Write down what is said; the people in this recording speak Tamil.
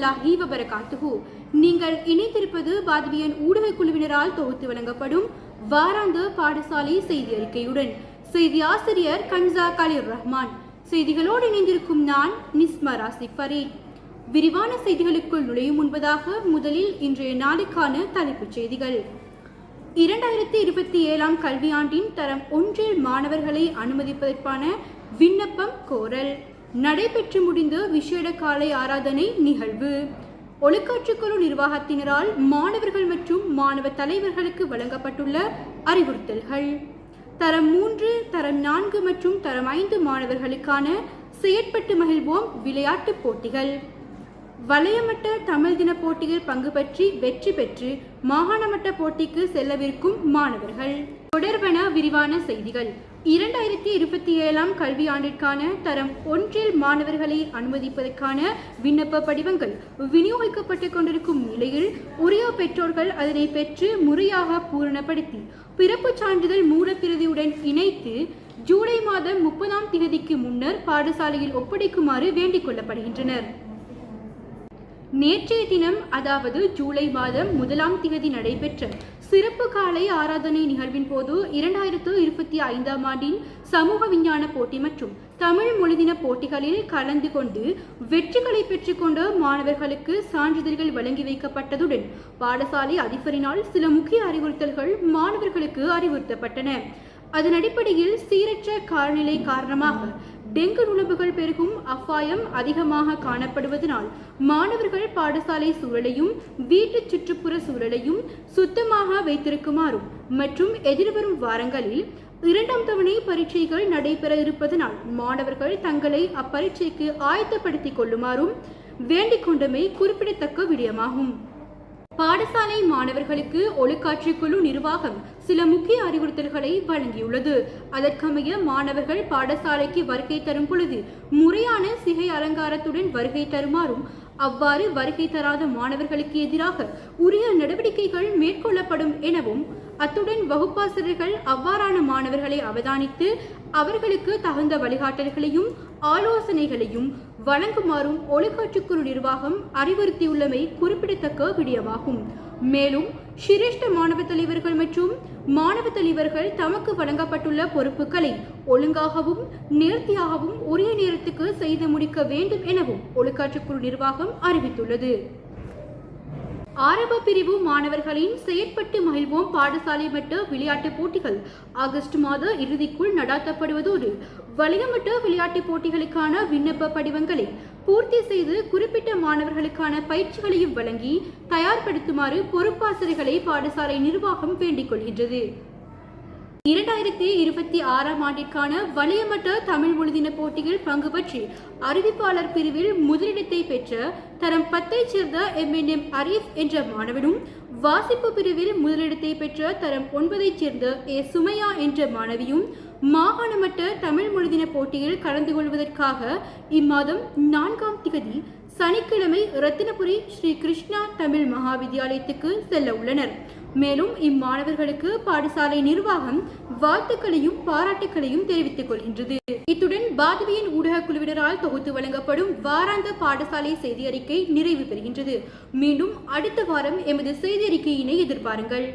வரஹ்மத்துல்லாஹி வபரகாத்துஹு. நீங்கள் இணைந்திருப்பது பாத்வியன் ஊடக குழுவினரால் தொகுத்து வழங்கப்படும் வாராந்த பாடசாலை செய்தி அறிக்கையுடன். செய்தி ஆசிரியர் கன்சா கலீர் ரஹ்மான். செய்திகளோடு இணைந்திருக்கும் நான் நிஸ்மா ராசிக் ஃபரீத். விரிவான செய்திகளுக்குள் நுழையும் முன்பதாக முதலில் இன்றைய நாளுக்கான தலைப்புச் செய்திகள். 2027 கல்வியாண்டின் தரம் 1 மாணவர்களை அனுமதிப்பதற்கான விண்ணப்பம் கோரல். நடைபெற்று முடிந்த விசேட காலை ஆராதனை நிகழ்வு. ஒழுக்காற்றுக்குழு நிர்வாகத்தினரால் மாணவர்கள் மற்றும் மாணவ தலைவர்களுக்கு வழங்கப்பட்டுள்ள அறிவுறுத்தல்கள். தரம் 3, தரம் 4 மற்றும் தரம் 5 மாணவர்களுக்கான செயற்பட்டு மகிழ்வோம் விளையாட்டுப் போட்டிகள். வலயமட்ட தமிழ் தின போட்டியில் பங்கு பற்றி வெற்றி பெற்று மாகாண மட்ட போட்டிக்கு செல்லவிருக்கும் மாணவர்கள் தொடர்பான விரிவான செய்திகள். 2027 கல்வியாண்டிற்கான தரம் 1 மாணவர்களை அனுமதிப்பதற்கான விண்ணப்ப படிவங்கள் விநியோகிக்கப்பட்டுக் கொண்டிருக்கும் நிலையில் உரிய பெற்றோர்கள் அதனை பெற்று முறையாக பூரணப்படுத்தி பிறப்புச் சான்றிதழ் மூலப்பிரதியுடன் இணைத்து ஜூலை மாதம் 30ஆம் தேதிக்கு முன்னர் பாடசாலையில் ஒப்படைக்குமாறு வேண்டிக் கொள்ளப்படுகின்றனர். நேற்றைய தினம், அதாவது ஜூலை மாதம் 1ஆம் தேதி நடைபெற்ற சிறப்பு காலை ஆராதனை நிகழ்வின் போது 2025ஆம் ஆண்டின் சமூக விஞ்ஞான போட்டி மற்றும் தமிழ் மொழிதின போட்டிகளில் கலந்து கொண்டு வெற்றிகளை பெற்றுக்கொண்ட மாணவர்களுக்கு சான்றிதழ்கள் வழங்கி வைக்கப்பட்டதுடன் பாடசாலை அதிபரினால் சில முக்கிய அறிவுறுத்தல்கள் மாணவர்களுக்கு அறிவுறுத்தப்பட்டன. அதன் அடிப்படையில் சீரற்ற காலநிலை காரணமாக டெங்கு நுளம்புகள் பெருகும் அபாயம் அதிகமாக காணப்படுவதனால் மாணவர்கள் பாடசாலை சூழலையும் வீட்டு சுற்றுப்புற சூழலையும் சுத்தமாக வைத்திருக்குமாறும் மற்றும் எதிர்வரும் வாரங்களில் 2ஆம் தவணை பரீட்சைகள் நடைபெற இருப்பதனால் மாணவர்கள் தங்களை அப்பரீட்சைக்கு ஆயத்தப்படுத்திக் கொள்ளுமாறும் வேண்டிக் கொண்டமை குறிப்பிடத்தக்க விடயமாகும். பாடசாலை மாணவர்களுக்கு ஒழுக்காற்றுக்குழு நிர்வாகம் சில முக்கிய அறிவுறுத்தல்களை வழங்கியுள்ளது. அதற்கமைய மாணவர்கள் பாடசாலைக்கு வருகை தரும் பொழுது முறையான சிகை அலங்காரத்துடன் வருகை தருமாறும், அவ்வாறு வருகை தராத மாணவர்களுக்கு எதிராக உரிய நடவடிக்கைகள் மேற்கொள்ளப்படும் எனவும், அத்துடன் வகுப்பாசிரியர்கள் அவ்வாறான மாணவர்களை அவதானித்து அவர்களுக்கு தகுந்த வழிகாட்டல்களையும் ஆலோசனைகளையும் வழங்குமாறும் ஒழுக்காற்றுக்குழு நிர்வாகம் அறிவுறுத்தியுள்ளமை குறிப்பிடத்தக்க விடயமாகும். மேலும் சிரேஷ்ட மாணவ தலைவர்கள் மற்றும் மாணவ தலைவர்கள் தமக்கு வழங்கப்பட்டுள்ள பொறுப்புகளை ஒழுங்காகவும் நேர்த்தியாகவும் உரிய நேரத்துக்கு செய்து முடிக்க வேண்டும் எனவும் ஒழுக்காற்றுக்குழு நிர்வாகம் அறிவித்துள்ளது. ஆரம்ப பிரிவு மாணவர்களின் செயற்பட்டு மகிழ்வோம் பாடசாலை மட்ட விளையாட்டுப் போட்டிகள் ஆகஸ்ட் மாத இறுதிக்குள் நடாத்தப்படுவதோடு வலயமட்ட விளையாட்டுப் போட்டிகளுக்கான விண்ணப்ப படிவங்களை பூர்த்தி செய்து குறிப்பிட்ட மாணவர்களுக்கான பயிற்சிகளையும் வழங்கி தயார்படுத்துமாறு பொறுப்பாசிரியர்களை பாடசாலை நிர்வாகம் வேண்டிக் கொள்கின்றது. 2026ஆம் ஆண்டிற்கான வலயமட்ட தமிழ் மொழிதின போட்டியில் பங்கு பற்றி அறிவிப்பாளர் பிரிவில் முதலிடத்தை பெற்ற தரம் 10ஐ சேர்ந்த MNM அரீஃப் என்ற மாணவனும், வாசிப்பு பிரிவில் முதலிடத்தை பெற்ற தரம் 9ஐ சேர்ந்த A சுமையா என்ற மாணவியும் மாகாண மட்ட தமிழ் மொழிதின போட்டியில் கலந்து கொள்வதற்காக இம்மாதம் 4ஆம் தேதி சனிக்கிழமை ரத்தினபுரி ஸ்ரீ கிருஷ்ணா தமிழ் மகா வித்தியாலயத்துக்கு செல்ல உள்ளனர். மேலும் இம்மாணவர்களுக்கு பாடசாலை நிர்வாகம் வாழ்த்துக்களையும் பாராட்டுக்களையும் தெரிவித்துக் கொள்கின்றது. இத்துடன் பாத்வியன் ஊடக குழுவினரால் தொகுத்து வழங்கப்படும் வாராந்த பாடசாலை செய்தி அறிக்கை நிறைவு பெறுகின்றது. மீண்டும் அடுத்த வாரம் எமது செய்தி அறிக்கையினை எதிர்பாருங்கள்.